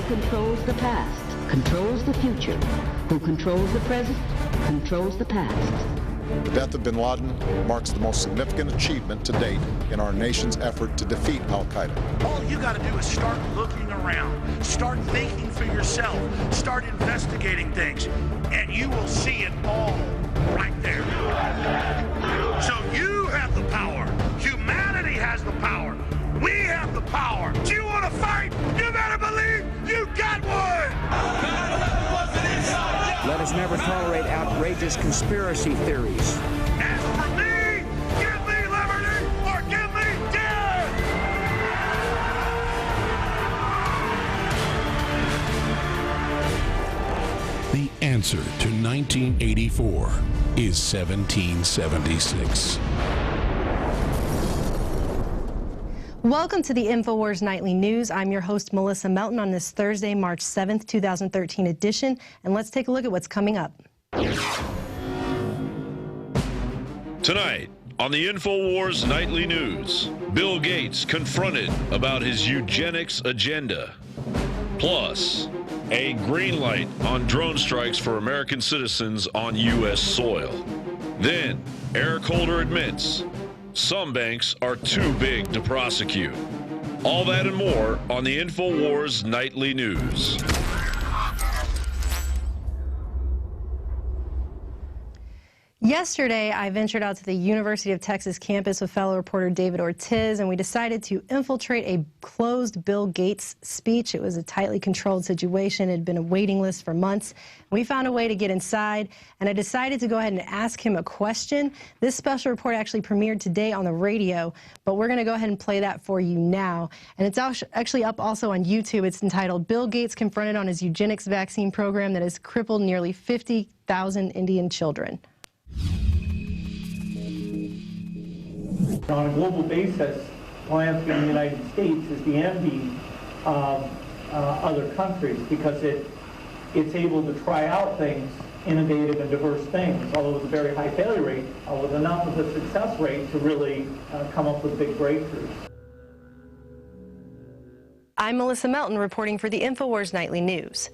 controls the past, controls the future. Who controls the present, controls the past. The death of bin Laden marks the most significant achievement to date in our nation's effort to defeat al-Qaeda. All you got to do is start looking around, start thinking for yourself, start investigating things, and you will see it all right there. So you have the power. Humanity has the power. We have the power. Do you want to fight? You better believe you got one! Let us never tolerate outrageous conspiracy theories. As for me, give me liberty or give me death! The answer to 1984 is 1776. Welcome to the Infowars Nightly News. I'm your host, Melissa Melton, on this Thursday, March 7th, 2013 edition, and let's take a look at what's coming up. Tonight, on the Infowars Nightly News, Bill Gates confronted about his eugenics agenda. Plus, a green light on drone strikes for American citizens on U.S. soil. Then, Eric Holder admits some banks are too big to prosecute. All that and more on the Infowars Nightly News. Yesterday, I ventured out to the University of Texas campus with fellow reporter David Ortiz, and we decided to infiltrate a closed Bill Gates speech. It was a tightly controlled situation. It had been a waiting list for months. We found a way to get inside, and I decided to go ahead and ask him a question. This special report actually premiered today on the radio, but we're going to go ahead and play that for you now. And it's actually up also on YouTube. It's entitled, Bill Gates Confronted on His Eugenics Vaccine Program That Has Crippled Nearly 50,000 Indian Children. On a global basis, philanthropy in the United States is the envy of other countries because it's able to try out things, innovative and diverse things, although with a very high failure rate, with enough of a success rate to really come up with big breakthroughs. I'm Melissa Melton reporting for the Infowars Nightly News.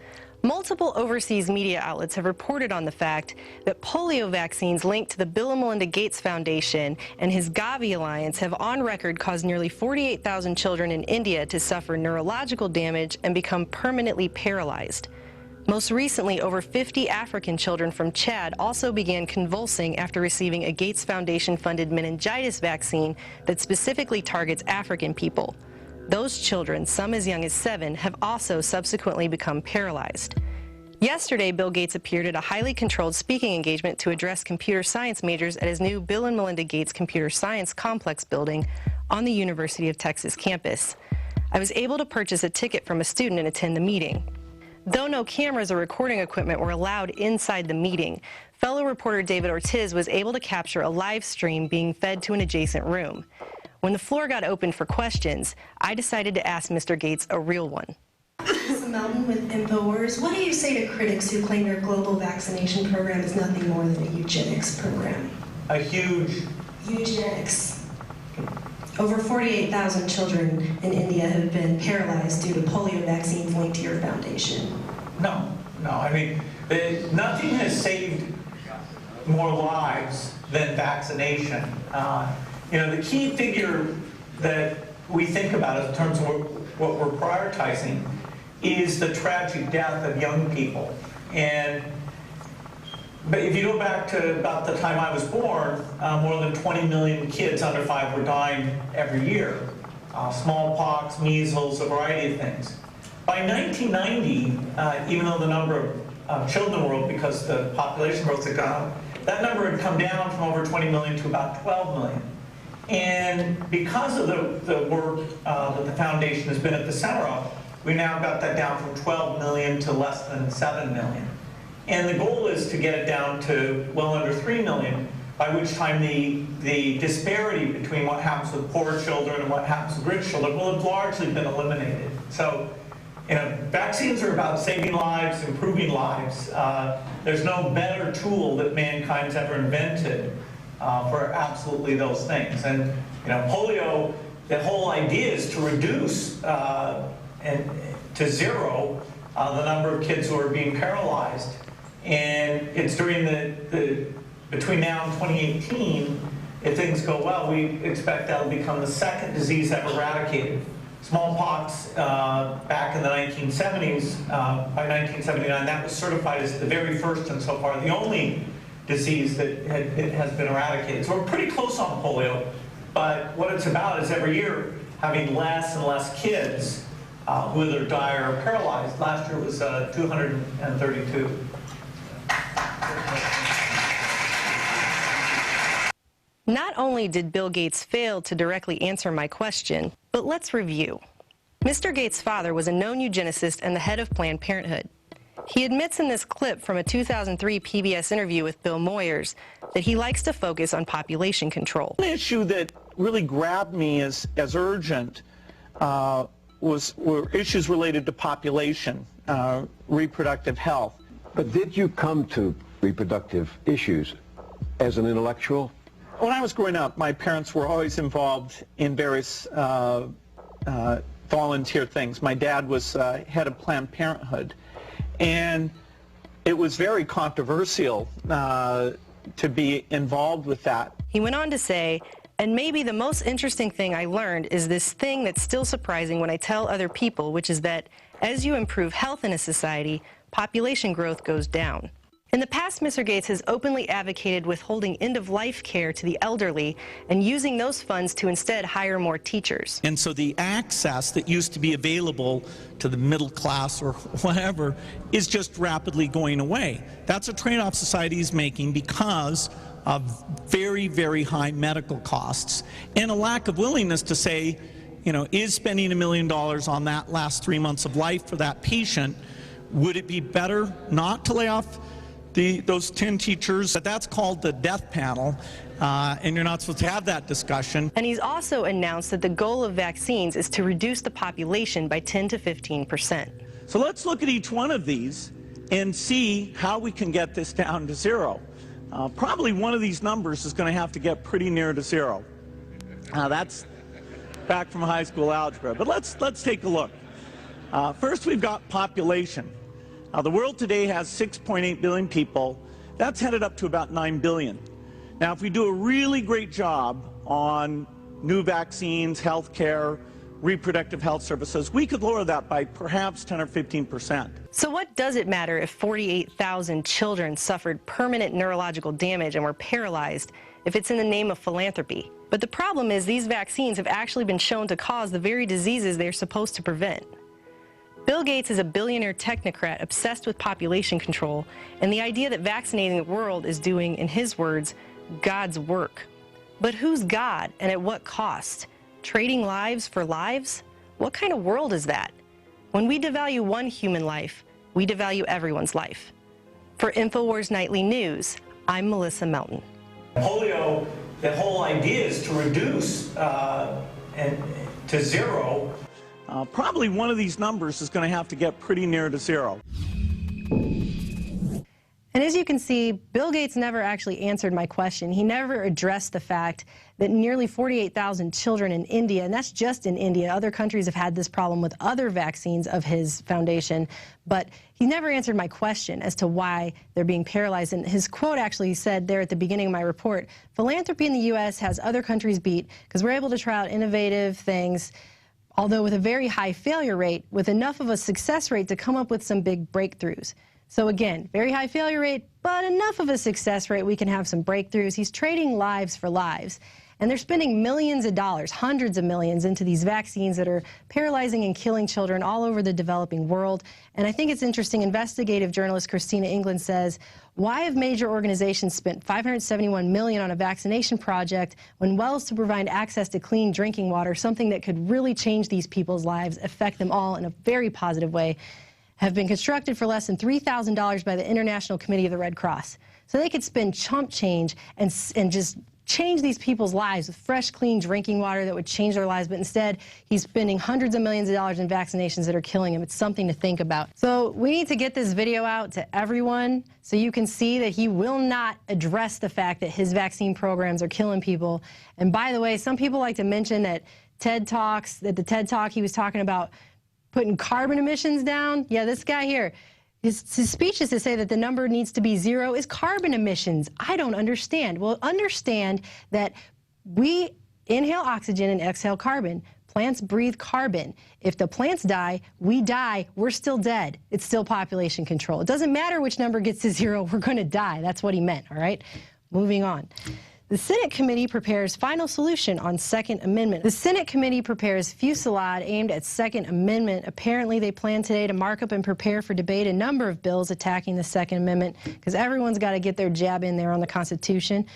Multiple overseas media outlets have reported on the fact that polio vaccines linked to the Bill and Melinda Gates Foundation and his Gavi Alliance have on record caused nearly 48,000 children in India to suffer neurological damage and become permanently paralyzed. Most recently, over 50 African children from Chad also began convulsing after receiving a Gates Foundation-funded meningitis vaccine that specifically targets African people. Those children, some as young as 7, have also subsequently become paralyzed. Yesterday, Bill Gates appeared at a highly controlled speaking engagement to address computer science majors at his new Bill and Melinda Gates Computer Science Complex building on the University of Texas campus. I was able to purchase a ticket from a student and attend the meeting. Though no cameras or recording equipment were allowed inside the meeting, fellow reporter David Ortiz was able to capture a live stream being fed to an adjacent room. When the floor got open for questions, I decided to ask Mr. Gates a real one. Melissa Melton with Infowars. What do you say to critics who claim your global vaccination program is nothing more than a eugenics program? A huge... Eugenics. Over 48,000 children in India have been paralyzed due to polio vaccines linked to your foundation. No. I mean, nothing has saved more lives than vaccination. The key figure that we think about in terms of what we're prioritizing is the tragic death of young people. But if you go back to about the time I was born, more than 20 million kids under 5 were dying every year. Smallpox, measles, a variety of things. By 1990, even though the number of children in the world, because the population growth had gone up, that number had come down from over 20 million to about 12 million. And because of the work that the foundation has been at the center of, we now got that down from 12 million to less than 7 million. And the goal is to get it down to well under 3 million, by which time the disparity between what happens with poor children and what happens with rich children will have largely been eliminated. So, vaccines are about saving lives, improving lives. There's no better tool that mankind's ever invented for absolutely those things. And polio, the whole idea is to reduce to zero the number of kids who are being paralyzed. And it's during between now and 2018, if things go well, we expect that'll become the second disease ever eradicated. Smallpox back in the 1970s, by 1979, that was certified as the very first and so far the only disease that has been eradicated. So we're pretty close on polio, but what it's about is every year having less and less kids who either die or are paralyzed. Last year it was 232. Not only did Bill Gates fail to directly answer my question, but let's review. Mr. Gates' father was a known eugenicist and the head of Planned Parenthood. He admits in this clip from a 2003 PBS interview with Bill Moyers that he likes to focus on population control. One issue that really grabbed me as urgent were issues related to population, reproductive health. But did you come to reproductive issues as an intellectual? When I was growing up, my parents were always involved in various volunteer things. My dad was head of Planned Parenthood, and it was very controversial to be involved with that. He went on to say, and maybe the most interesting thing I learned is this thing that's still surprising when I tell other people, which is that as you improve health in a society, population growth goes down. In the past, Mr. Gates has openly advocated withholding end-of-life care to the elderly and using those funds to instead hire more teachers. And so the access that used to be available to the middle class or whatever is just rapidly going away. That's a trade-off society is making because of very, very high medical costs and a lack of willingness to say, you know, is spending $1 million on that last 3 months of life for that patient, would it be better not to lay off those 10 teachers? That's called the death panel, and you're not supposed to have that discussion. And he's also announced that the goal of vaccines is to reduce the population by 10 to 15%. So let's look at each one of these and see how we can get this down to zero. Probably one of these numbers is going to have to get pretty near to zero. That's back from high school algebra, but let's take a look. First, we've got population. The world today has 6.8 billion people. That's headed up to about 9 billion. Now, if we do a really great job on new vaccines, health care, reproductive health services, we could lower that by perhaps 10 or 15%. So what does it matter if 48,000 children suffered permanent neurological damage and were paralyzed if it's in the name of philanthropy? But the problem is these vaccines have actually been shown to cause the very diseases they're supposed to prevent. Bill Gates is a billionaire technocrat obsessed with population control and the idea that vaccinating the world is doing, in his words, God's work. But who's God and at what cost? Trading lives for lives? What kind of world is that? When we devalue one human life, we devalue everyone's life. For Infowars Nightly News, I'm Melissa Melton. Polio, the whole idea is to reduce to zero. Probably one of these numbers is going to have to get pretty near to zero. And as you can see, Bill Gates never actually answered my question. He never addressed the fact that nearly 48,000 children in India, and that's just in India, other countries have had this problem with other vaccines of his foundation, but he never answered my question as to why they're being paralyzed. And his quote actually said there at the beginning of my report, philanthropy in the U.S. has other countries beat because we're able to try out innovative things, although with a very high failure rate, with enough of a success rate to come up with some big breakthroughs. So again, very high failure rate, but enough of a success rate we can have some breakthroughs. He's trading lives for lives. And they're spending millions of dollars, hundreds of millions, into these vaccines that are paralyzing and killing children all over the developing world. And I think it's interesting, investigative journalist Christina England says, why have major organizations spent $571 million on a vaccination project when wells to provide access to clean drinking water, something that could really change these people's lives, affect them all in a very positive way, have been constructed for less than $3,000 by the International Committee of the Red Cross. So they could spend chump change and just change these people's lives with fresh, clean drinking water that would change their lives, but instead he's spending hundreds of millions of dollars in vaccinations that are killing him. It's something to think about. So we need to get this video out to everyone so you can see that he will not address the fact that his vaccine programs are killing people. And by the way, some people like to mention that the TED Talk he was talking about putting carbon emissions down. Yeah, this guy here, his speech is to say that the number needs to be 0 is carbon emissions. I don't understand. Well, understand that we inhale oxygen and exhale carbon. Plants breathe carbon. If the plants die, we die, we're still dead. It's still population control. It doesn't matter which number gets to 0, we're going to die. That's what he meant, all right? Moving on. The Senate committee prepares final solution on Second Amendment. The Senate committee prepares fusillade aimed at Second Amendment. Apparently, they plan today to mark up and prepare for debate a number of bills attacking the Second Amendment, because everyone's got to get their jab in there on the Constitution.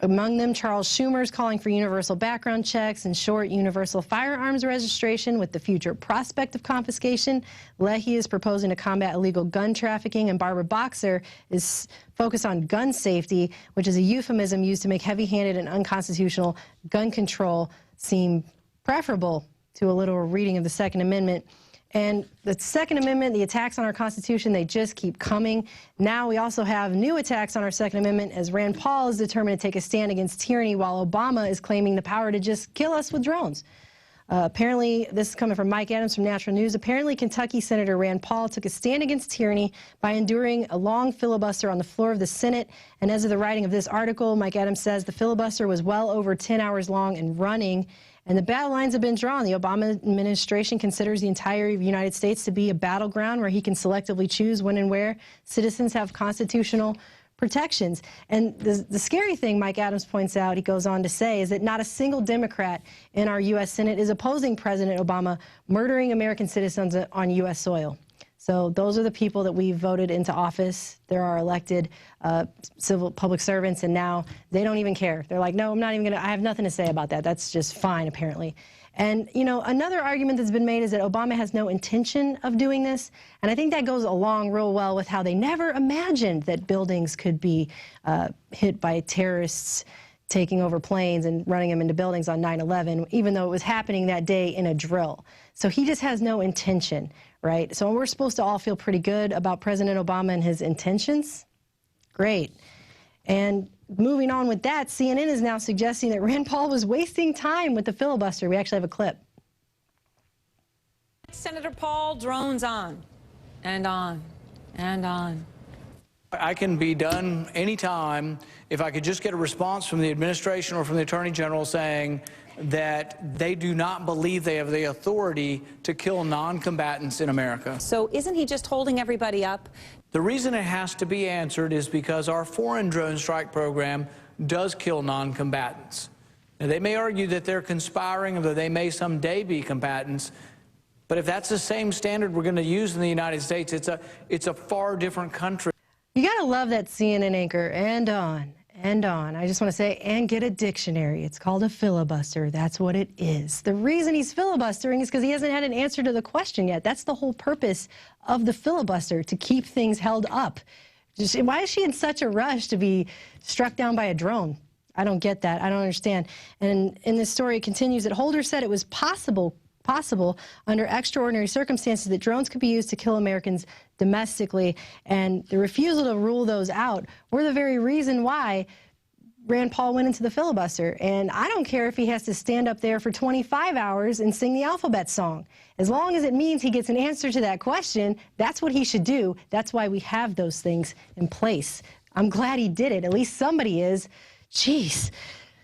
Among them, Charles Schumer is calling for universal background checks and short universal firearms registration with the future prospect of confiscation. Leahy is proposing to combat illegal gun trafficking, and Barbara Boxer is focused on gun safety, which is a euphemism used to make heavy-handed and unconstitutional gun control seem preferable to a literal reading of the Second Amendment. And the Second Amendment, the attacks on our Constitution, they just keep coming. Now we also have new attacks on our Second Amendment as Rand Paul is determined to take a stand against tyranny while Obama is claiming the power to just kill us with drones. Apparently, this is coming from Mike Adams from Natural News. Apparently, Kentucky Senator Rand Paul took a stand against tyranny by enduring a long filibuster on the floor of the Senate. And as of the writing of this article, Mike Adams says the filibuster was well over 10 hours long and running. And the battle lines have been drawn. The Obama administration considers the entirety of the United States to be a battleground where he can selectively choose when and where citizens have constitutional protections. And the scary thing, Mike Adams points out, he goes on to say, is that not a single Democrat in our U.S. Senate is opposing President Obama murdering American citizens on U.S. soil. So those are the people that we voted into office. They're our elected civil public servants, and now they don't even care. They're like, no, I'm not even going to, I have nothing to say about that. That's just fine, apparently. And, you know, another argument that's been made is that Obama has no intention of doing this. And I think that goes along real well with how they never imagined that buildings could be hit by terrorists taking over planes and running them into buildings on 9/11, even though it was happening that day in a drill. So he just has no intention, right? So we're supposed to all feel pretty good about President Obama and his intentions. Great. And moving on with that, CNN is now suggesting that Rand Paul was wasting time with the filibuster. We actually have a clip. Senator Paul, drones on and on and on. I can be done anytime if I could just get a response from the administration or from the Attorney General saying that they do not believe they have the authority to kill non-combatants in America. So isn't he just holding everybody up? The reason it has to be answered is because our foreign drone strike program does kill non-combatants. Now, they may argue that they're conspiring or that they may someday be combatants, but if that's the same standard we're going to use in the United States, it's a far different country. You got to love that CNN anchor, and on, and on. I just want to say, and get a dictionary. It's called a filibuster. That's what it is. The reason he's filibustering is because he hasn't had an answer to the question yet. That's the whole purpose of the filibuster, to keep things held up. Just, why is she in such a rush to be struck down by a drone? I don't get that. I don't understand. And in this story, it continues that Holder said it was possible under extraordinary circumstances that drones could be used to kill Americans domestically, and the refusal to rule those out were the very reason why Rand Paul went into the filibuster. And I don't care if he has to stand up there for 25 hours and sing the alphabet song. As long as it means he gets an answer to that question, that's what he should do. That's why we have those things in place. I'm glad he did it. At least somebody is. Jeez,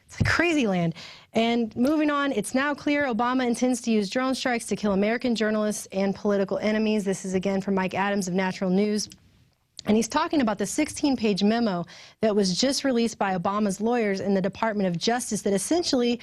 it's a crazy land. And moving on, it's now clear Obama intends to use drone strikes to kill American journalists and political enemies. This is again from Mike Adams of Natural News. And he's talking about the 16-page memo that was just released by Obama's lawyers in the Department of Justice that essentially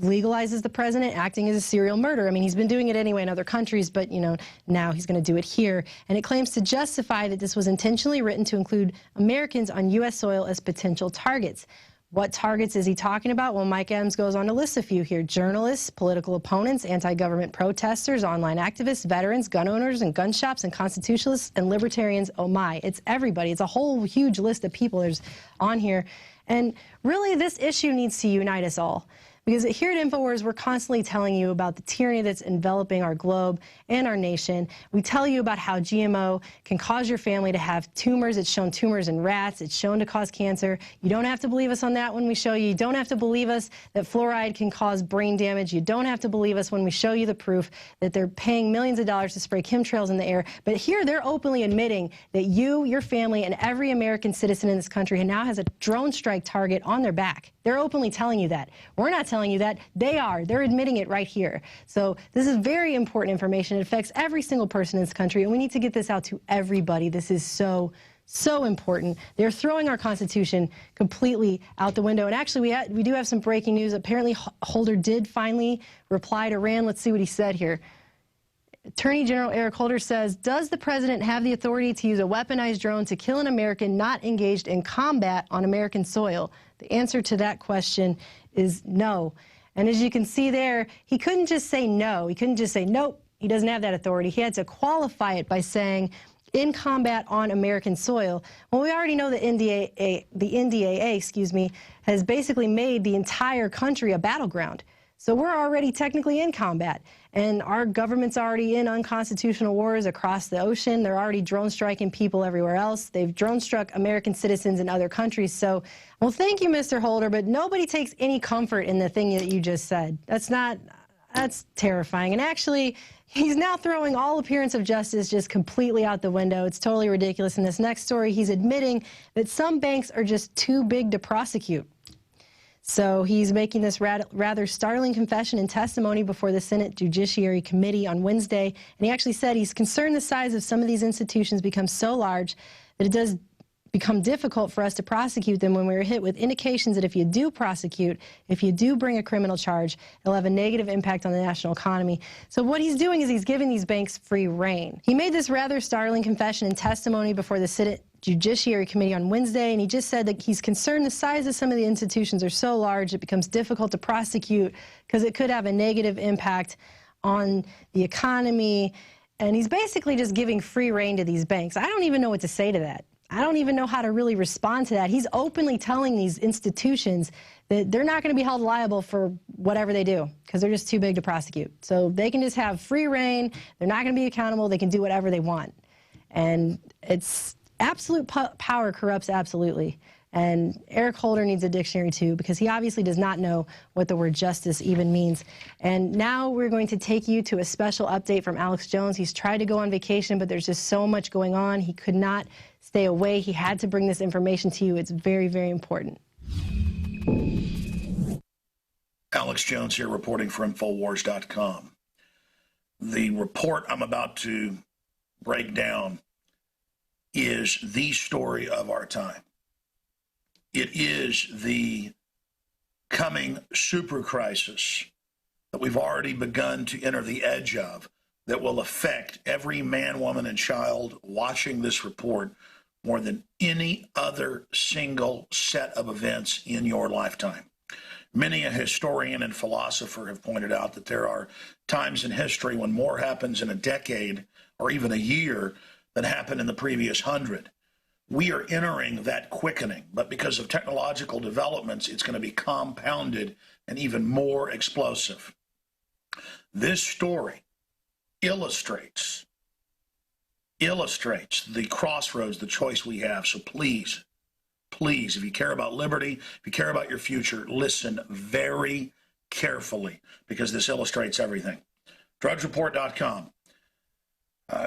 legalizes the president acting as a serial murderer. I mean, he's been doing it anyway in other countries, but, you know, now he's going to do it here. And it claims to justify that this was intentionally written to include Americans on U.S. soil as potential targets. What targets is he talking about? Well, Mike Adams goes on to list a few here. Journalists, political opponents, anti-government protesters, online activists, veterans, gun owners, and gun shops, and constitutionalists, and libertarians. Oh my, it's everybody. It's a whole huge list of people there's on here. And really, this issue needs to unite us all. Because here at Infowars, we're constantly telling you about the tyranny that's enveloping our globe and our nation. We tell you about how GMO can cause your family to have tumors. It's shown tumors in rats. It's shown to cause cancer. You don't have to believe us on that when we show you. You don't have to believe us that fluoride can cause brain damage. You don't have to believe us when we show you the proof that they're paying millions of dollars to spray chemtrails in the air. But here they're openly admitting that you, your family, and every American citizen in this country now has a drone strike target on their back. They're openly telling you that. We're not telling you that. They are. They're admitting it right here. So this is very important information. It affects every single person in this country, and we need to get this out to everybody. This is so important. They're throwing our Constitution completely out the window. And actually, we do have some breaking news. Apparently, Holder did finally reply to Rand. Let's see what he said here. Attorney General Eric Holder says, does the president have the authority to use a weaponized drone to kill an American not engaged in combat on American soil? The answer to that question is no. And as you can see there, he couldn't just say no. He couldn't just say, nope, he doesn't have that authority. He had to qualify it by saying, in combat on American soil. Well, we already know that the NDAA, has basically made the entire country a battleground. So we're already technically in combat, and our government's already in unconstitutional wars across the ocean. They're already drone striking people everywhere else. They've drone struck American citizens in other countries. So, well, thank you, Mr. Holder, but nobody takes any comfort in the thing that you just said. That's terrifying. And actually, he's now throwing all appearance of justice just completely out the window. It's totally ridiculous. In this next story, he's admitting that some banks are just too big to prosecute. So he's making this rather startling confession in testimony before the Senate Judiciary Committee on Wednesday. And he actually said he's concerned the size of some of these institutions becomes so large that it does become difficult for us to prosecute them when we're hit with indications that if you do prosecute, if you do bring a criminal charge, it'll have a negative impact on the national economy. So what he's doing is he's giving these banks free rein. He made this rather startling confession in testimony before the Senate Judiciary Committee on Wednesday, and he just said that he's concerned the size of some of the institutions are so large it becomes difficult to prosecute because it could have a negative impact on the economy. And he's basically just giving free rein to these banks. I don't even know what to say to that. I don't even know how to really respond to that. He's openly telling these institutions that they're not going to be held liable for whatever they do because they're just too big to prosecute. So they can just have free rein. They're not going to be accountable. They can do whatever they want. And it's absolute power corrupts absolutely. And Eric Holder needs a dictionary too, because he obviously does not know what the word justice even means. And now we're going to take you to a special update from Alex Jones. He's tried to go on vacation, but there's just so much going on. He could not stay away. He had to bring this information to you. It's very, very important. Alex Jones here reporting for Infowars.com. The report I'm about to break down is the story of our time. It is the coming super crisis that we've already begun to enter the edge of that will affect every man, woman, and child watching this report more than any other single set of events in your lifetime. Many a historian and philosopher have pointed out that there are times in history when more happens in a decade or even a year than happened in the previous 100. We are entering that quickening, but because of technological developments, it's going to be compounded and even more explosive. This story illustrates the crossroads, the choice we have. So please, if you care about liberty, if you care about your future, listen very carefully because this illustrates everything. DrudgeReport.com.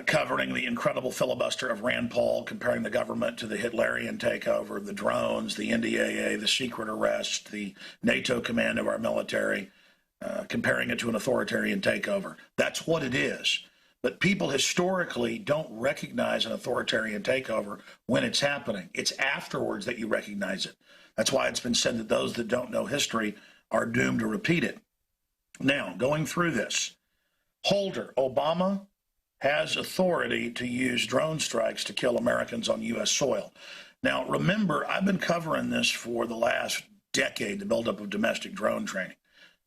Covering the incredible filibuster of Rand Paul, comparing the government to the Hitlerian takeover, the drones, the NDAA, the secret arrest, the NATO command of our military, comparing it to an authoritarian takeover. That's what it is. But people historically don't recognize an authoritarian takeover when it's happening. It's afterwards that you recognize it. That's why it's been said that those that don't know history are doomed to repeat it. Now, going through this, Holder, Obama has authority to use drone strikes to kill Americans on U.S. soil. Now, remember, I've been covering this for the last decade, the buildup of domestic drone training,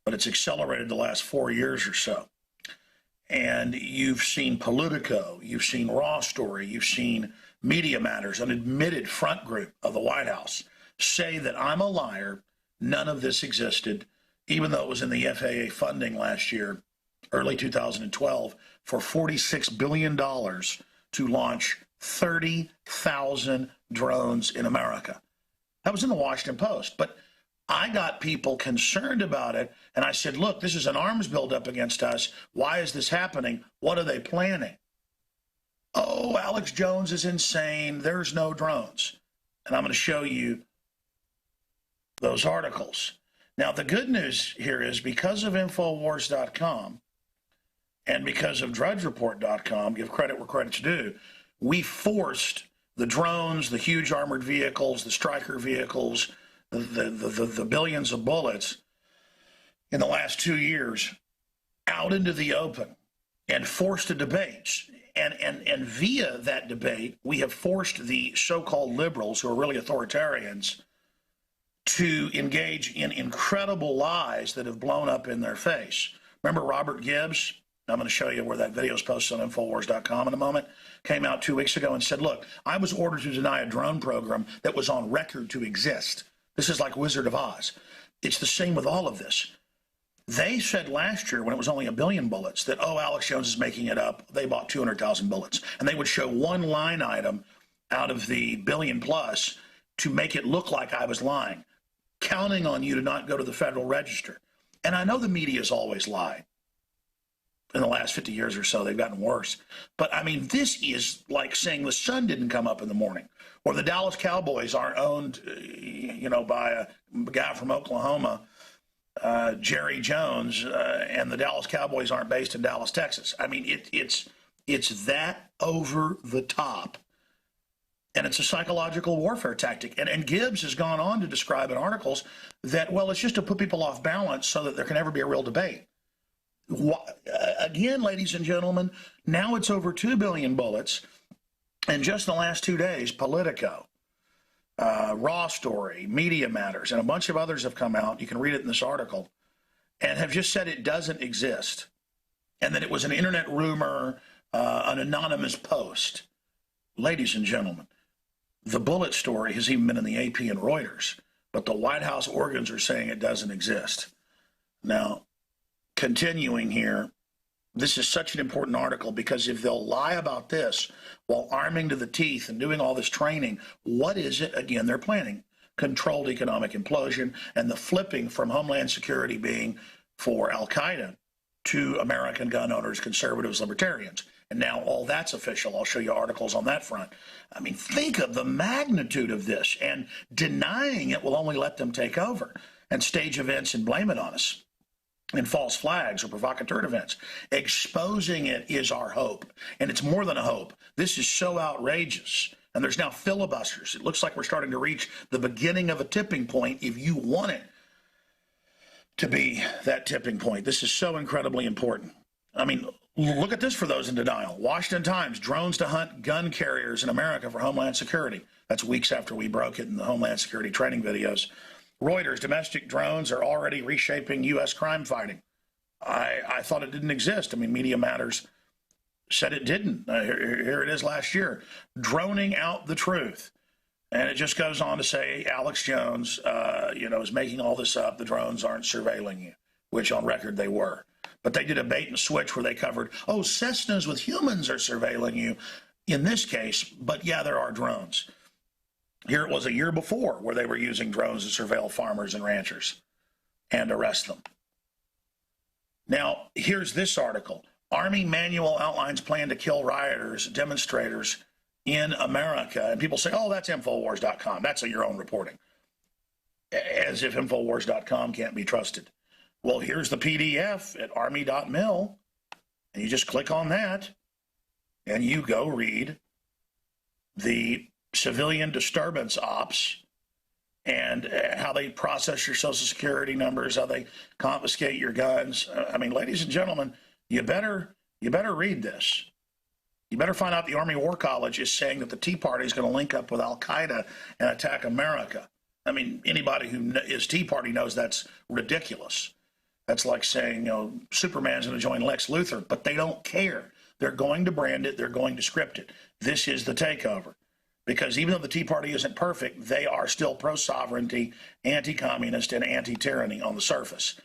but it's accelerated the last 4 years or so. And you've seen Politico, you've seen Raw Story, you've seen Media Matters, an admitted front group of the White House, say that I'm a liar, none of this existed, even though it was in the FAA funding last year, early 2012, for $46 billion to launch 30,000 drones in America. That was in the Washington Post. But I got people concerned about it, and I said, look, this is an arms buildup against us. Why is this happening? What are they planning? Oh, Alex Jones is insane. There's no drones. And I'm going to show you those articles. Now, the good news here is because of Infowars.com and because of DrudgeReport.com, give credit where credit's due, we forced the drones, the huge armored vehicles, the Stryker vehicles, the billions of bullets in the last 2 years out into the open and forced a debate. And via that debate, we have forced the so-called liberals, who are really authoritarians, to engage in incredible lies that have blown up in their face. Remember Robert Gibbs? I'm going to show you where that video is posted on Infowars.com in a moment. Came out 2 weeks ago and said, look, I was ordered to deny a drone program that was on record to exist. This is like Wizard of Oz. It's the same with all of this. They said last year, when it was only 1 billion bullets, that, oh, Alex Jones is making it up. They bought 200,000 bullets. And they would show one line item out of the billion plus to make it look like I was lying, counting on you to not go to the Federal Register. And I know the media's always lied. In the last 50 years or so, they've gotten worse. But, I mean, this is like saying the sun didn't come up in the morning, or the Dallas Cowboys aren't owned, by a guy from Oklahoma, Jerry Jones, and the Dallas Cowboys aren't based in Dallas, Texas. I mean, it's that over the top. And it's a psychological warfare tactic. And Gibbs has gone on to describe in articles that, well, it's just to put people off balance so that there can never be a real debate. Again, ladies and gentlemen, now it's over 2 billion bullets. And just in the last 2 days, Politico, Raw Story, Media Matters, and a bunch of others have come out. You can read it in this article, and have just said it doesn't exist, and that it was an internet rumor, an anonymous post. Ladies and gentlemen, the bullet story has even been in the AP and Reuters, but the White House organs are saying it doesn't exist. Now, continuing here, this is such an important article because if they'll lie about this while arming to the teeth and doing all this training, what is it, again, they're planning? Controlled economic implosion, and the flipping from Homeland Security being for Al-Qaeda to American gun owners, conservatives, libertarians. And now all that's official. I'll show you articles on that front. I mean, think of the magnitude of this, and denying it will only let them take over and stage events and blame it on us in false flags or provocateur events. Exposing it is our hope, and it's more than a hope. This is so outrageous, and there's now filibusters. It looks like we're starting to reach the beginning of a tipping point if you want it to be that tipping point. This is so incredibly important. I mean, look at this for those in denial. Washington Times, drones to hunt gun carriers in America for Homeland Security. That's weeks after we broke it in the Homeland Security training videos. Reuters, domestic drones are already reshaping U.S. crime fighting. I thought it didn't exist. I mean, Media Matters said it didn't. Here it is last year. Droning out the truth. And it just goes on to say Alex Jones, is making all this up. The drones aren't surveilling you, which on record they were. But they did a bait and switch where they covered, Cessnas with humans are surveilling you in this case. But yeah, there are drones. Here it was a year before where they were using drones to surveil farmers and ranchers and arrest them. Now, here's this article. Army manual outlines plan to kill rioters, demonstrators in America. And people say, that's Infowars.com. That's your own reporting. As if Infowars.com can't be trusted. Well, here's the PDF at army.mil. And you just click on that. And you go read the civilian disturbance ops and how they process your Social Security numbers, how they confiscate your guns. I mean, ladies and gentlemen, you better read this. You better find out the Army War College is saying that the Tea Party is going to link up with Al-Qaeda and attack America. I mean, anybody who is Tea Party knows that's ridiculous. That's like saying, Superman's going to join Lex Luthor, but they don't care. They're going to brand it. They're going to script it. This is the takeover. Because even though the Tea Party isn't perfect, they are still pro-sovereignty, anti-communist, and anti-tyranny on the surface.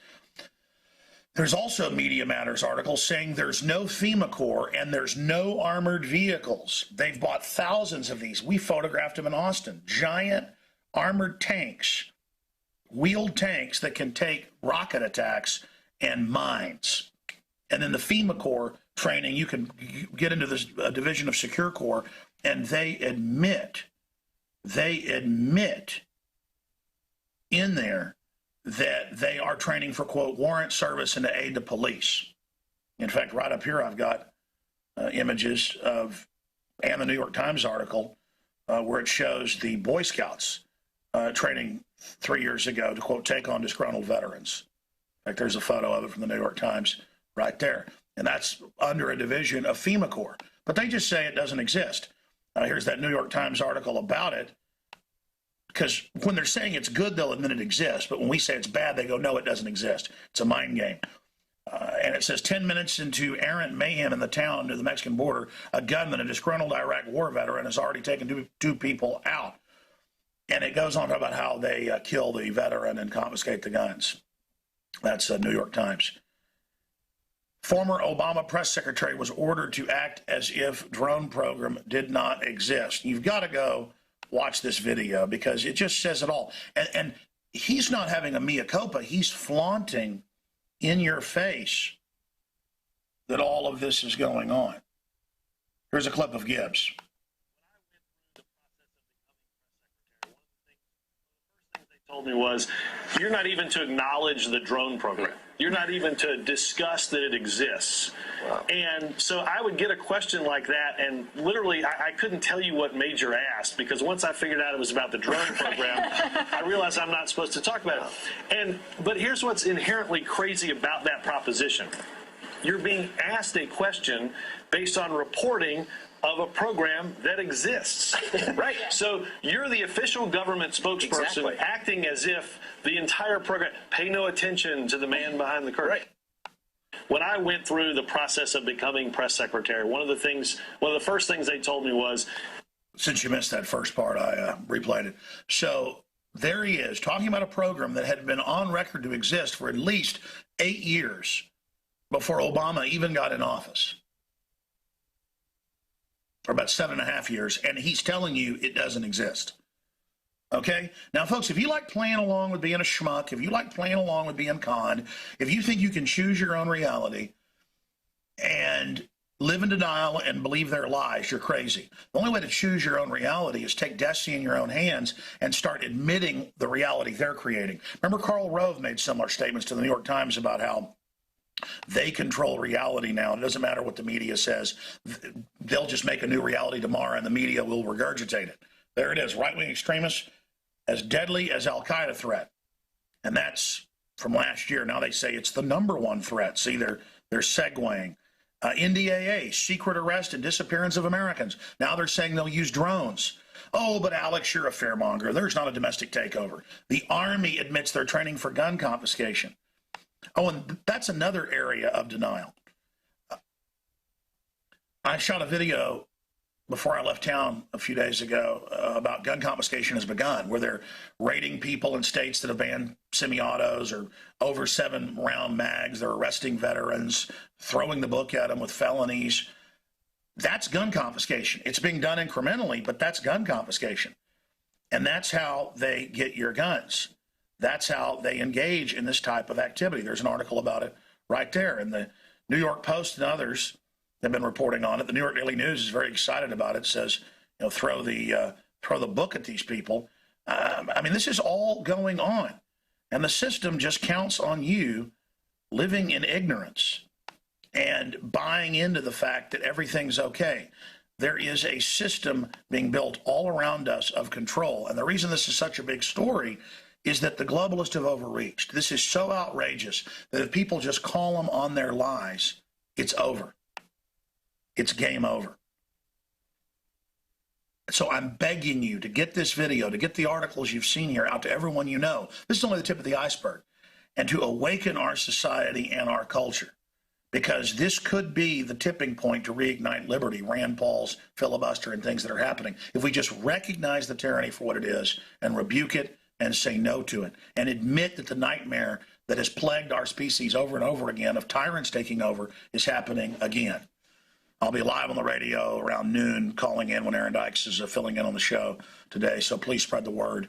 There's also a Media Matters article saying there's no FEMA Corps and there's no armored vehicles. They've bought thousands of these. We photographed them in Austin. Giant armored tanks, wheeled tanks that can take rocket attacks and mines. And then the FEMA Corps training, you can get into this division of Secure Corps, and they admit in there that they are training for, quote, warrant service and to aid the police. In fact, right up here, I've got images of, and the New York Times article, where it shows the Boy Scouts training 3 years ago to, quote, take on disgruntled veterans. In fact, there's a photo of it from the New York Times right there. And that's under a division of FEMA Corps. But they just say it doesn't exist. Here's that New York Times article about it. Because when they're saying it's good, they'll admit it exists. But when we say it's bad, they go, no, it doesn't exist. It's a mind game. And it says 10 minutes into errant mayhem in the town near the Mexican border, a gunman, a disgruntled Iraq war veteran, has already taken two people out. And it goes on about how they kill the veteran and confiscate the guns. That's New York Times. Former Obama press secretary was ordered to act as if drone program did not exist. You've got to go watch this video because it just says it all. And he's not having a mea culpa. He's flaunting in your face that all of this is going on. Here's a clip of Gibbs. Told me was, you're not even to acknowledge the drone program. You're not even to discuss that it exists. Wow. And so I would get a question like that, and literally I couldn't tell you what Major asked, because once I figured out it was about the drone program, I realized I'm not supposed to talk about it. But here's what's inherently crazy about that proposition. You're being asked a question based on reporting of a program that exists. Right. So you're the official government spokesperson acting as if the entire program, pay no attention to the man behind the curtain. Right. When I went through the process of becoming press secretary, one of the first things they told me was, since you missed that first part, I replayed it. So there he is talking about a program that had been on record to exist for at least 8 years before Obama even got in office. For about 7.5 years, and he's telling you it doesn't exist. Okay? Now, folks, if you like playing along with being a schmuck, if you like playing along with being conned, if you think you can choose your own reality and live in denial and believe their lies, you're crazy. The only way to choose your own reality is take destiny in your own hands and start admitting the reality they're creating. Remember, Karl Rove made similar statements to the New York Times about how they control reality now. It doesn't matter what the media says. They'll just make a new reality tomorrow, and the media will regurgitate it. There it is, right-wing extremists, as deadly as Al-Qaeda threat. And that's from last year. Now they say it's the #1 threat. See, they're segueing. NDAA, secret arrest and disappearance of Americans. Now they're saying they'll use drones. Oh, but Alex, you're a fearmonger. There's not a domestic takeover. The Army admits they're training for gun confiscation. Oh, and that's another area of denial. I shot a video before I left town a few days ago about gun confiscation has begun, where they're raiding people in states that have banned semi-autos or over 7-round mags. They're arresting veterans, throwing the book at them with felonies. That's gun confiscation. It's being done incrementally, but that's gun confiscation. And that's how they get your guns. That's how they engage in this type of activity. There's an article about it right there. And the New York Post and others have been reporting on it. The New York Daily News is very excited about it. It says, you know, throw the book at these people. I mean, this is all going on. And the system just counts on you living in ignorance and buying into the fact that everything's okay. There is a system being built all around us of control. And the reason this is such a big story is that the globalists have overreached. This is so outrageous that if people just call them on their lies, it's over. It's game over. So I'm begging you to get this video, to get the articles you've seen here out to everyone you know. This is only the tip of the iceberg. And to awaken our society and our culture. Because this could be the tipping point to reignite liberty, Rand Paul's filibuster and things that are happening. If we just recognize the tyranny for what it is and rebuke it and say no to it and admit that the nightmare that has plagued our species over and over again of tyrants taking over is happening again. I'll be live on the radio around noon, calling in when Aaron Dykes is filling in on the show today, so please spread the word.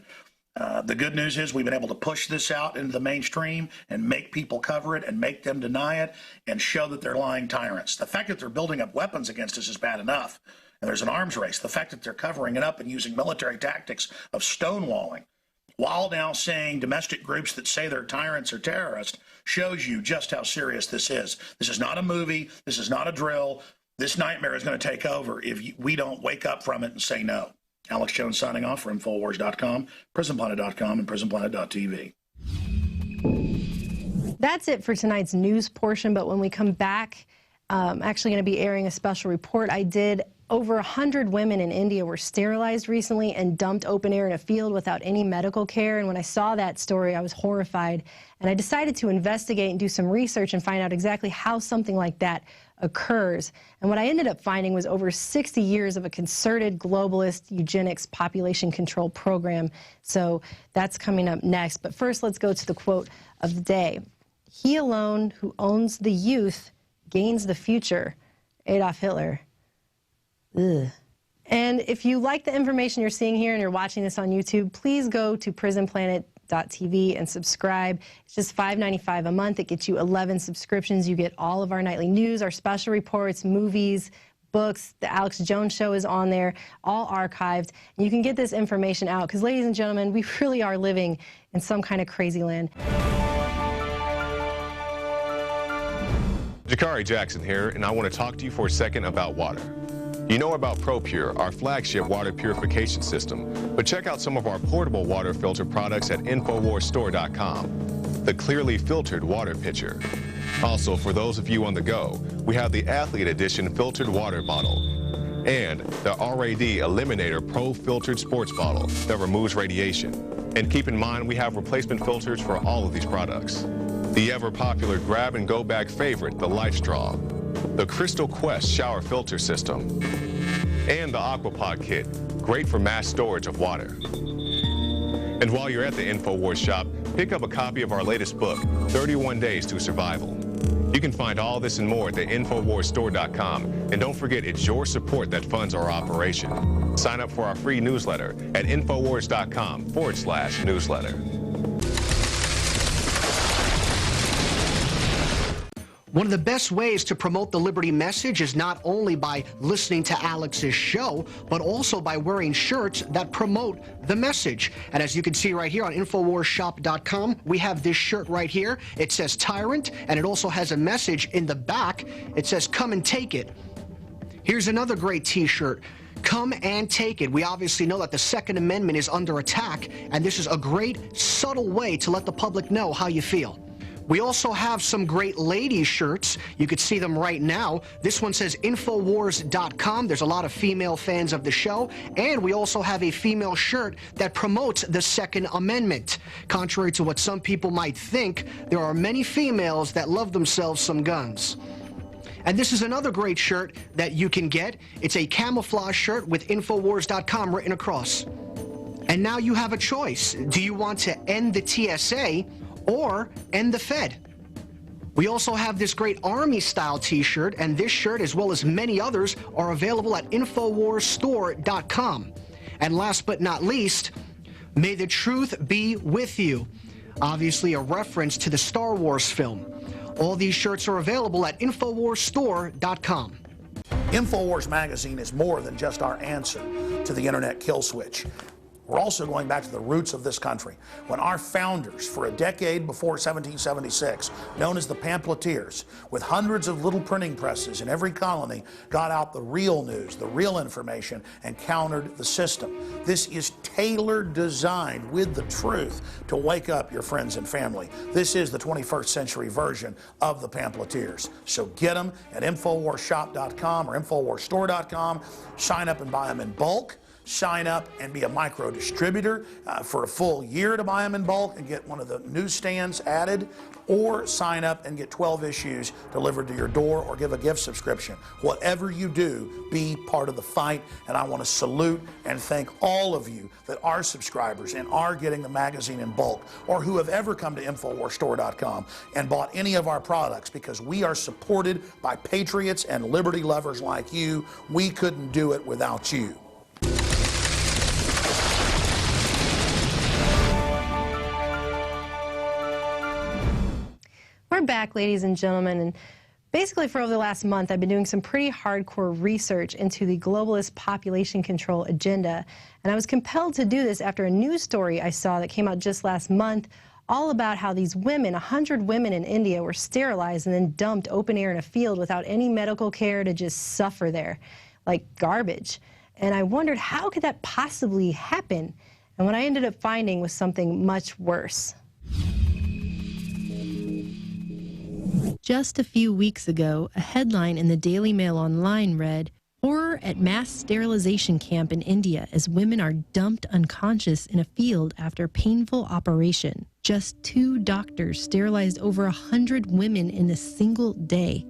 The good news is we've been able to push this out into the mainstream and make people cover it and make them deny it and show that they're lying tyrants. The fact that they're building up weapons against us is bad enough, and there's an arms race. The fact that they're covering it up and using military tactics of stonewalling while now saying domestic groups that say they're tyrants or terrorists shows you just how serious this is. This is not a movie. This is not a drill. This nightmare is going to take over if we don't wake up from it and say no. Alex Jones signing off for Infowars.com, PrisonPlanet.com, and PrisonPlanet.tv. That's it for tonight's news portion, but when we come back, I'm actually going to be airing a special report I did. Over 100 women in India were sterilized recently and dumped open air in a field without any medical care. And when I saw that story, I was horrified. And I decided to investigate and do some research and find out exactly how something like that occurs. And what I ended up finding was over 60 years of a concerted globalist eugenics population control program. So that's coming up next. But first, let's go to the quote of the day. He alone who owns the youth gains the future. Adolf Hitler. Ugh. And if you like the information you're seeing here and you're watching this on YouTube, please go to PrisonPlanet.tv and subscribe. It's just $5.95 a month. It gets you 11 subscriptions. You get all of our nightly news, our special reports, movies, books. The Alex Jones Show is on there, all archived. And you can get this information out because, ladies and gentlemen, we really are living in some kind of crazy land. Jakari Jackson here, and I want to talk to you for a second about water. You know about ProPure, our flagship water purification system, but check out some of our portable water filter products at InfoWarsStore.com. The clearly filtered water pitcher. Also, for those of you on the go, we have the Athlete Edition filtered water bottle and the RAD Eliminator Pro filtered sports bottle that removes radiation. And keep in mind, we have replacement filters for all of these products. The ever-popular grab-and-go bag favorite, the Life Straw, the Crystal Quest shower filter system, and the Aquapod kit, great for mass storage of water. And while you're at the InfoWars shop, pick up a copy of our latest book, 31 Days to Survival. You can find all this and more at the InfoWarsStore.com, and don't forget it's your support that funds our operation. Sign up for our free newsletter at Infowars.com/newsletter. One of the best ways to promote the liberty message is not only by listening to Alex's show, but also by wearing shirts that promote the message. And as you can see right here on InfoWarsShop.com, we have this shirt right here. It says Tyrant, and it also has a message in the back. It says, come and take it. Here's another great t-shirt. Come and take it. We obviously know that the Second Amendment is under attack, and this is a great, subtle way to let the public know how you feel. We also have some great ladies shirts. You could see them right now. This one says Infowars.com. There's a lot of female fans of the show. And we also have a female shirt that promotes the Second Amendment. Contrary to what some people might think, there are many females that love themselves some guns. And this is another great shirt that you can get. It's a camouflage shirt with Infowars.com written across. And now you have a choice. Do you want to end the TSA or end the Fed? We also have this great Army-style t-shirt, and this shirt, as well as many others, are available at InfoWarsStore.com. And last but not least, may the truth be with you. Obviously a reference to the Star Wars film. All these shirts are available at InfoWarsStore.com. Infowars magazine is more than just our answer to the internet kill switch. We're also going back to the roots of this country, when our founders, for a decade before 1776, known as the pamphleteers, with hundreds of little printing presses in every colony, got out the real news, the real information, and countered the system. This is tailored, designed with the truth to wake up your friends and family. This is the 21st century version of the pamphleteers. So get them at InfoWarsShop.com or InfoWarsStore.com. Sign up and buy them in bulk, sign up and be a micro distributor for a full year to buy them in bulk and get one of the newsstands added, or sign up and get 12 issues delivered to your door, or give a gift subscription. Whatever you do, be part of the fight, and I want to salute and thank all of you that are subscribers and are getting the magazine in bulk, or who have ever come to InfoWarsStore.com and bought any of our products, because we are supported by patriots and liberty lovers like you. We couldn't do it without you. We're back, ladies and gentlemen, and basically for over the last month, I've been doing some pretty hardcore research into the globalist population control agenda, and I was compelled to do this after a news story I saw that came out just last month, all about how these women, 100 women in India, were sterilized and then dumped open air in a field without any medical care to just suffer there, like garbage. And I wondered, how could that possibly happen? And what I ended up finding was something much worse. Just a few weeks ago, a headline in the Daily Mail Online read, "Horror at mass sterilization camp in India as women are dumped unconscious in a field after painful operation. Just 2 doctors sterilized over 100 women in a single day."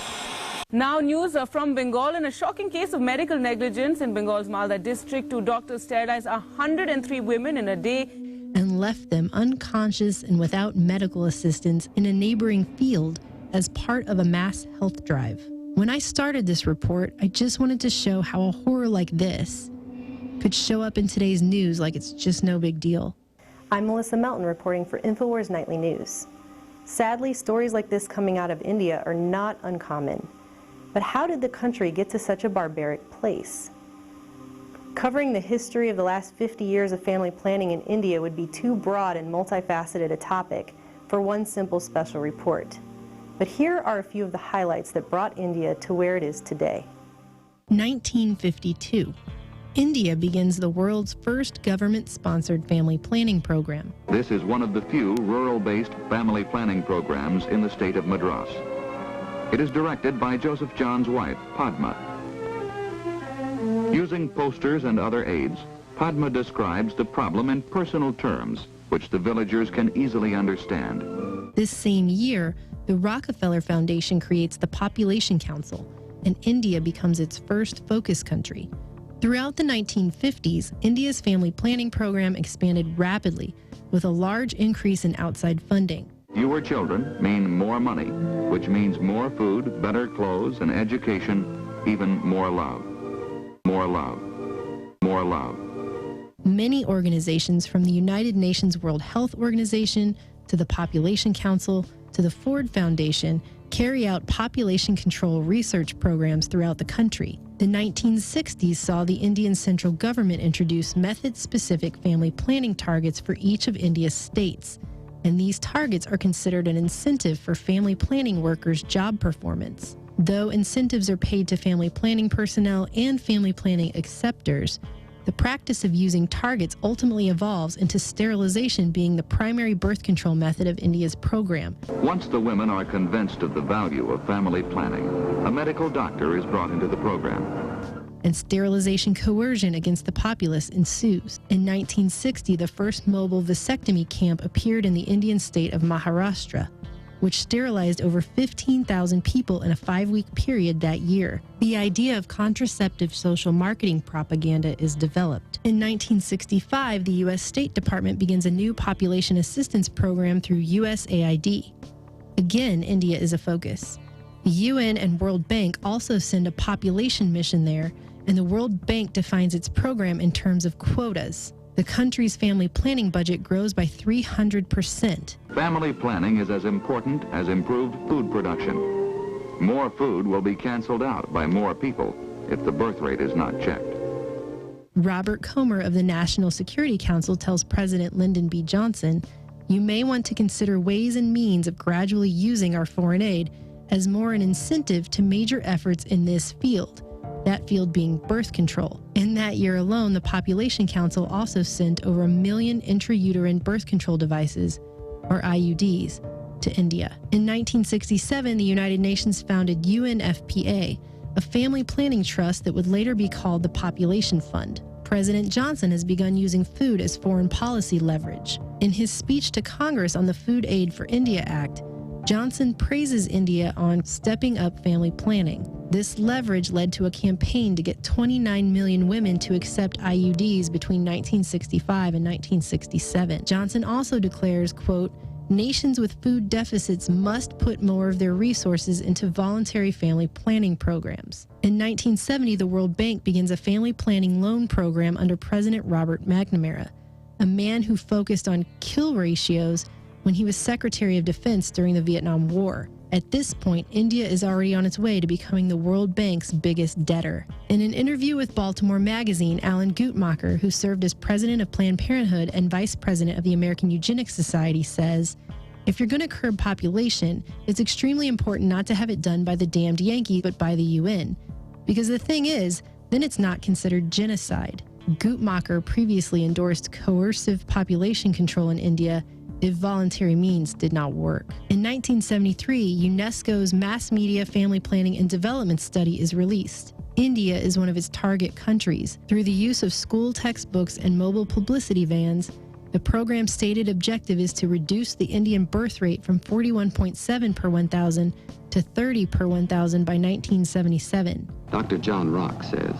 Now news from Bengal. In a shocking case of medical negligence in Bengal's Malda district, 2 doctors sterilized 103 women in a day and left them unconscious and without medical assistance in a neighboring field as part of a mass health drive. When I started this report, I just wanted to show how a horror like this could show up in today's news like it's just no big deal. I'm Melissa Melton reporting for Infowars Nightly News. Sadly, stories like this coming out of India are not uncommon. But how did the country get to such a barbaric place? Covering the history of the last 50 years of family planning in India would be too broad and multifaceted a topic for one simple special report. But here are a few of the highlights that brought India to where it is today. 1952. India begins the world's first government-sponsored family planning program. This is one of the few rural-based family planning programs in the state of Madras. It is directed by Joseph John's wife, Padma. Using posters and other aids, Padma describes the problem in personal terms, which the villagers can easily understand. This same year, the Rockefeller Foundation creates the Population Council, and India becomes its first focus country. Throughout the 1950s, India's family planning program expanded rapidly, with a large increase in outside funding. Fewer children mean more money, which means more food, better clothes, and education, even more love. More love. More love. Many organizations, from the United Nations World Health Organization to the Population Council to the Ford Foundation, carry out population control research programs throughout the country. The 1960s saw the Indian central government introduce method-specific family planning targets for each of India's states, and these targets are considered an incentive for family planning workers' job performance. Though incentives are paid to family planning personnel and family planning acceptors, the practice of using targets ultimately evolves into sterilization being the primary birth control method of India's program. Once the women are convinced of the value of family planning, a medical doctor is brought into the program. And sterilization coercion against the populace ensues. In 1960, the first mobile vasectomy camp appeared in the Indian state of Maharashtra, which sterilized over 15,000 people in a 5-week period that year. The idea of contraceptive social marketing propaganda is developed. In 1965, the U.S. State Department begins a new population assistance program through USAID. Again, India is a focus. The UN and World Bank also send a population mission there, and the World Bank defines its program in terms of quotas. The country's family planning budget grows by 300%. Family planning is as important as improved food production. More food will be canceled out by more people if the birth rate is not checked. Robert Comer of the National Security Council tells President Lyndon B. Johnson, "You may want to consider ways and means of gradually using our foreign aid as more an incentive to major efforts in this field," that field being birth control. In that year alone, the Population Council also sent over 1 million intrauterine birth control devices, or IUDs, to India. In 1967, the United Nations founded UNFPA, a family planning trust that would later be called the Population Fund. President Johnson has begun using food as foreign policy leverage. In his speech to Congress on the Food Aid for India Act, Johnson praises India on stepping up family planning. This leverage led to a campaign to get 29 million women to accept IUDs between 1965 and 1967. Johnson also declares, quote, nations with food deficits must put more of their resources into voluntary family planning programs. In 1970, the World Bank begins a family planning loan program under President Robert McNamara, a man who focused on kill ratios when he was Secretary of Defense during the Vietnam War. At this point, India is already on its way to becoming the World Bank's biggest debtor. In an interview with Baltimore Magazine, Alan Guttmacher, who served as president of Planned Parenthood and vice president of the American Eugenics Society, says, if you're going to curb population, it's extremely important not to have it done by the damned Yankee, but by the UN. Because the thing is, then it's not considered genocide. Guttmacher previously endorsed coercive population control in India if voluntary means did not work. In 1973, UNESCO's Mass Media Family Planning and Development Study is released. India is one of its target countries. Through the use of school textbooks and mobile publicity vans, the program's stated objective is to reduce the Indian birth rate from 41.7 per 1,000 to 30 per 1,000 by 1977. Dr. John Rock says,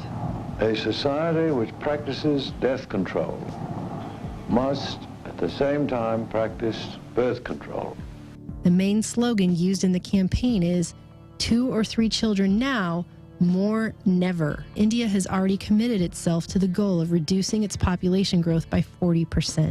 a society which practices death control must at the same time practice birth control. The main slogan used in the campaign is 2 or 3 children now, more never. India has already committed itself to the goal of reducing its population growth by 40%.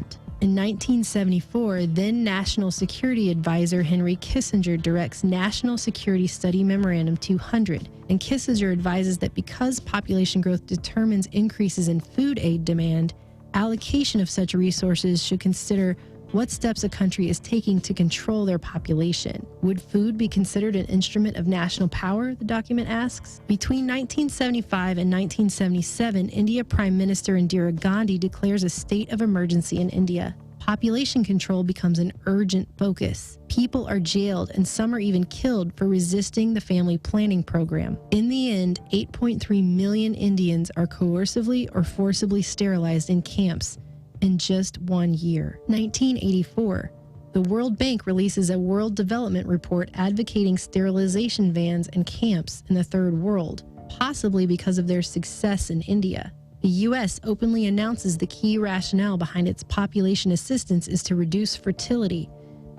In 1974, then National Security Advisor Henry Kissinger directs National Security Study Memorandum 200, and Kissinger advises that because population growth determines increases in food aid demand, allocation of such resources should consider what steps a country is taking to control their population. Would food be considered an instrument of national power, the document asks? Between 1975 and 1977, India Prime Minister Indira Gandhi declares a state of emergency in India. Population control becomes an urgent focus. People are jailed and some are even killed for resisting the family planning program. In the end, 8.3 million Indians are coercively or forcibly sterilized in camps in just 1 year. 1984, the World Bank releases a World Development Report advocating sterilization vans and camps in the Third World, possibly because of their success in India. The U.S. openly announces the key rationale behind its population assistance is to reduce fertility,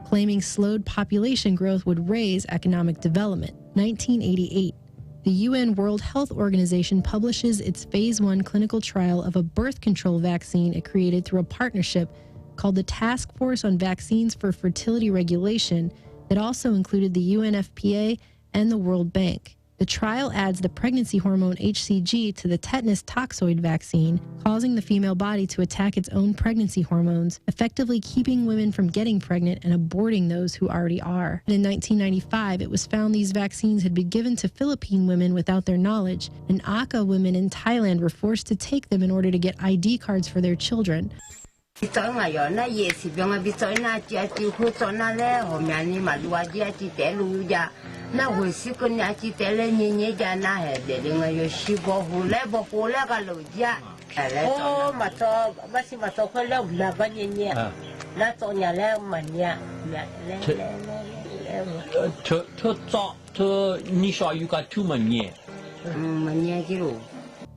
claiming slowed population growth would raise economic development. 1988. The UN World Health Organization publishes its Phase 1 clinical trial of a birth control vaccine it created through a partnership called the Task Force on Vaccines for Fertility Regulation that also included the UNFPA and the World Bank. The trial adds the pregnancy hormone HCG to the tetanus toxoid vaccine, causing the female body to attack its own pregnancy hormones, effectively keeping women from getting pregnant and aborting those who already are. And in 1995, it was found these vaccines had been given to Philippine women without their knowledge, and Aka women in Thailand were forced to take them in order to get ID cards for their children.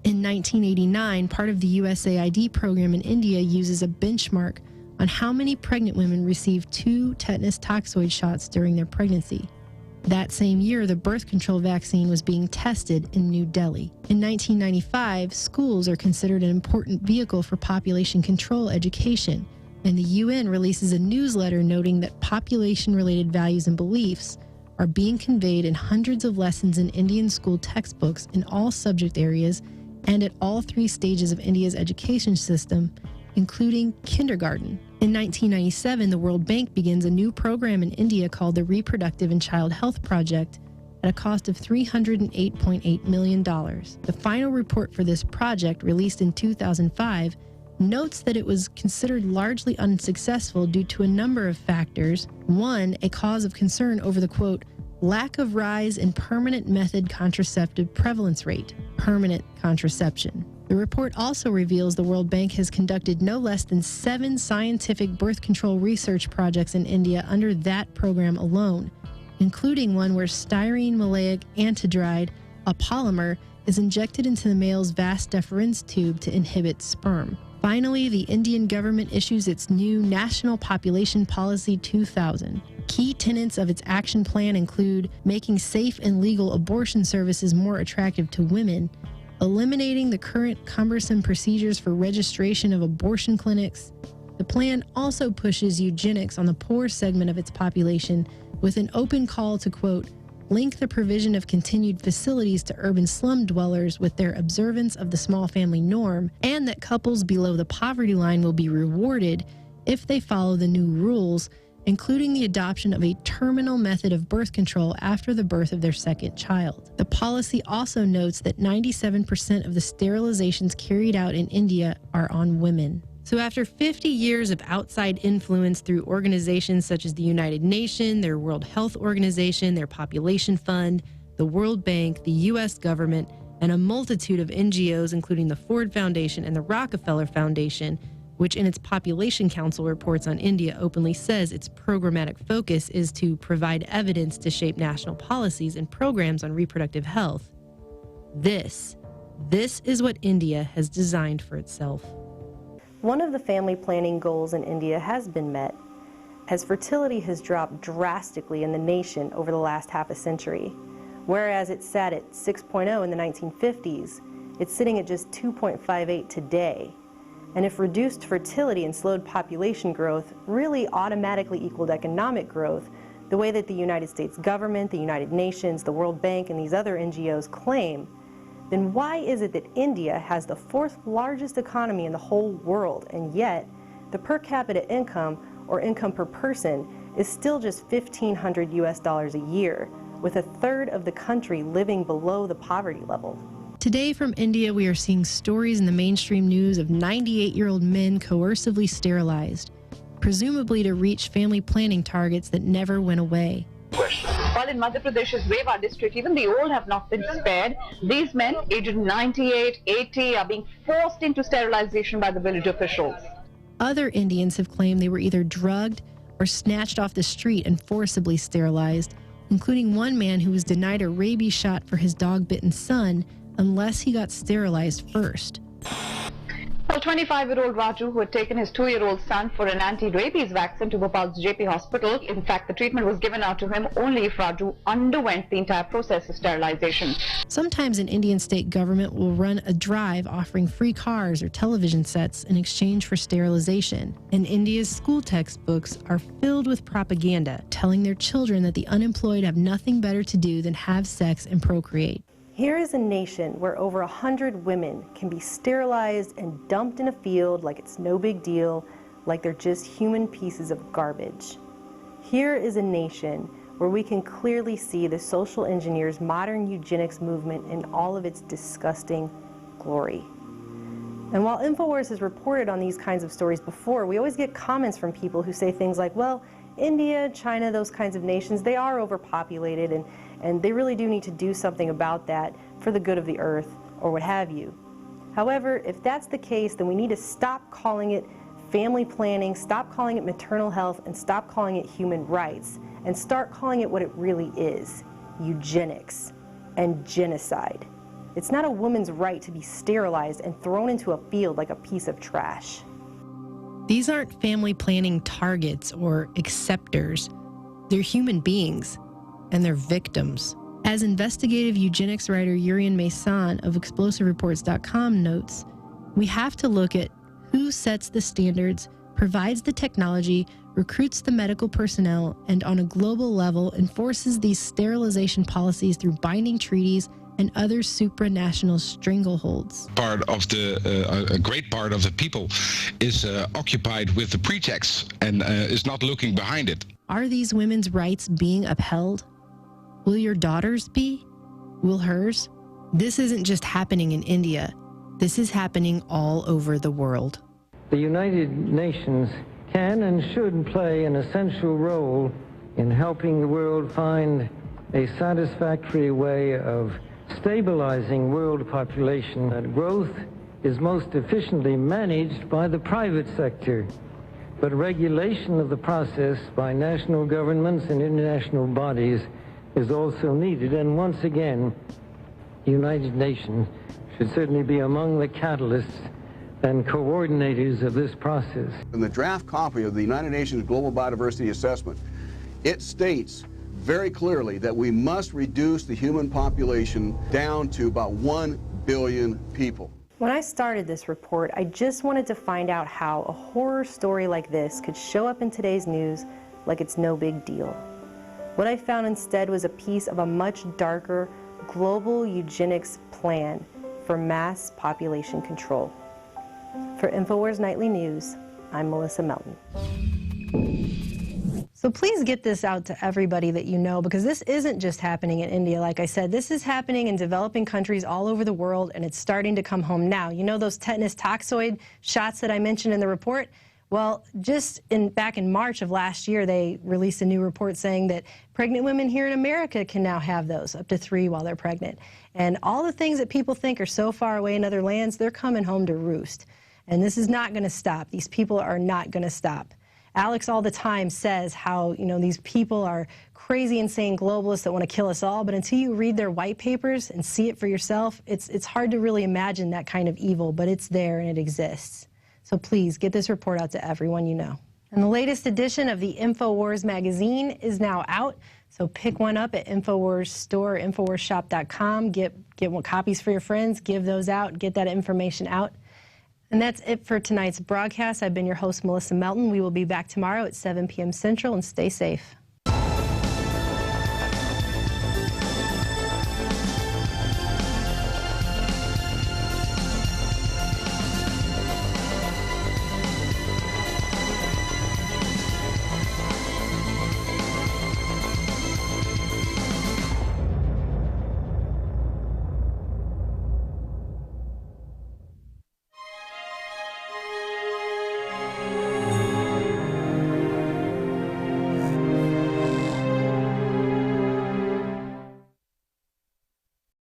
In 1989, part of the USAID program in India uses a benchmark on how many pregnant women receive 2 tetanus toxoid shots during their pregnancy. That same year, the birth control vaccine was being tested in New Delhi. In 1995, schools are considered an important vehicle for population control education, and the UN releases a newsletter noting that population-related values and beliefs are being conveyed in hundreds of lessons in Indian school textbooks in all subject areas and at all 3 stages of India's education system, including kindergarten. In 1997, the World Bank begins a new program in India called the Reproductive and Child Health Project at a cost of $308.8 million. The final report for this project, released in 2005, notes that it was considered largely unsuccessful due to a number of factors. One, a cause of concern over the, quote, lack of rise in permanent method contraceptive prevalence rate, permanent contraception. The report also reveals the World Bank has conducted no less than 7 scientific birth control research projects in India under that program alone, including one where styrene maleic anhydride, a polymer, is injected into the male's vas deferens tube to inhibit sperm. Finally, the Indian government issues its new National Population Policy 2000. Key tenets of its action plan include making safe and legal abortion services more attractive to women, eliminating the current cumbersome procedures for registration of abortion clinics. The plan also pushes eugenics on the poor segment of its population with an open call to, quote, link the provision of continued facilities to urban slum dwellers with their observance of the small family norm, and that couples below the poverty line will be rewarded if they follow the new rules, including the adoption of a terminal method of birth control after the birth of their second child. The policy also notes that 97% of the sterilizations carried out in India are on women. So after 50 years of outside influence through organizations such as the United Nations, their World Health Organization, their Population Fund, the World Bank, the U.S. government, and a multitude of NGOs, including the Ford Foundation and the Rockefeller Foundation, which in its Population Council reports on India openly says its programmatic focus is to provide evidence to shape national policies and programs on reproductive health. This is what India has designed for itself. One of the family planning goals in India has been met, as fertility has dropped drastically in the nation over the last half a century. Whereas it sat at 6.0 in the 1950s, it's sitting at just 2.58 today. And if reduced fertility and slowed population growth really automatically equaled economic growth, the way that the United States government, the United Nations, the World Bank, and these other NGOs claim, then why is it that India has the 4th largest economy in the whole world, and yet the per capita income, or income per person, is still just $1,500 US a year, with 1/3 of the country living below the poverty level? Today from India, we are seeing stories in the mainstream news of 98-year-old men coercively sterilized, presumably to reach family planning targets that never went away. While in Madhya Pradesh's Rewa district, even the old have not been spared. These men, aged 98, 80, are being forced into sterilization by the village officials. Other Indians have claimed they were either drugged or snatched off the street and forcibly sterilized, including one man who was denied a rabies shot for his dog-bitten son unless he got sterilized first. Well, 25-year-old Raju, who had taken his 2-year-old son for an anti-rabies vaccine to Bhopal's JP hospital, in fact, the treatment was given out to him only if Raju underwent the entire process of sterilization. Sometimes an Indian state government will run a drive offering free cars or television sets in exchange for sterilization. And India's school textbooks are filled with propaganda, telling their children that the unemployed have nothing better to do than have sex and procreate. Here is a nation where over 100 women can be sterilized and dumped in a field like it's no big deal, like they're just human pieces of garbage. Here is a nation where we can clearly see the social engineers' modern eugenics movement in all of its disgusting glory. And while Infowars has reported on these kinds of stories before, we always get comments from people who say things like, well, India, China, those kinds of nations, they are overpopulated and they really do need to do something about that for the good of the earth, or what have you. However, if that's the case, then we need to stop calling it family planning, stop calling it maternal health, and stop calling it human rights, and start calling it what it really is, eugenics and genocide. It's not a woman's right to be sterilized and thrown into a field like a piece of trash. These aren't family planning targets or acceptors. They're human beings, and they're victims. As investigative eugenics writer Urian Mason of ExplosiveReports.com notes, we have to look at who sets the standards, provides the technology, recruits the medical personnel, and on a global level enforces these sterilization policies through binding treaties and other supranational strangleholds. A great part of the people is occupied with the pretext and is not looking behind it. Are these women's rights being upheld? Will your daughters be? Will hers? This isn't just happening in India. This is happening all over the world. The United Nations can and should play an essential role in helping the world find a satisfactory way of stabilizing world population. That growth is most efficiently managed by the private sector. But regulation of the process by national governments and international bodies is also needed. And once again, the United Nations should certainly be among the catalysts and coordinators of this process. In the draft copy of the United Nations Global Biodiversity Assessment, it states very clearly that we must reduce the human population down to about 1 billion people. When I started this report, I just wanted to find out how a horror story like this could show up in today's news like it's no big deal. What I found instead was a piece of a much darker global eugenics plan for mass population control. For Infowars Nightly News, I'm Melissa Melton. So please get this out to everybody that you know, because this isn't just happening in India. Like I said, this is happening in developing countries all over the world, and it's starting to come home now. You know those tetanus toxoid shots that I mentioned in the report? Well, back in March of last year, they released a new report saying that pregnant women here in America can now have those, up to 3 while they're pregnant. And all the things that people think are so far away in other lands, they're coming home to roost. And this is not going to stop. These people are not going to stop. Alex all the time says how, these people are crazy, insane globalists that want to kill us all, but until you read their white papers and see it for yourself, it's hard to really imagine that kind of evil, but it's there and it exists. So please get this report out to everyone you know. And the latest edition of the Infowars magazine is now out, so pick one up at Infowars store, InfowarsShop.com. Get copies for your friends, give those out, get that information out. And that's it for tonight's broadcast. I've been your host, Melissa Melton. We will be back tomorrow at 7 p.m. Central, and stay safe.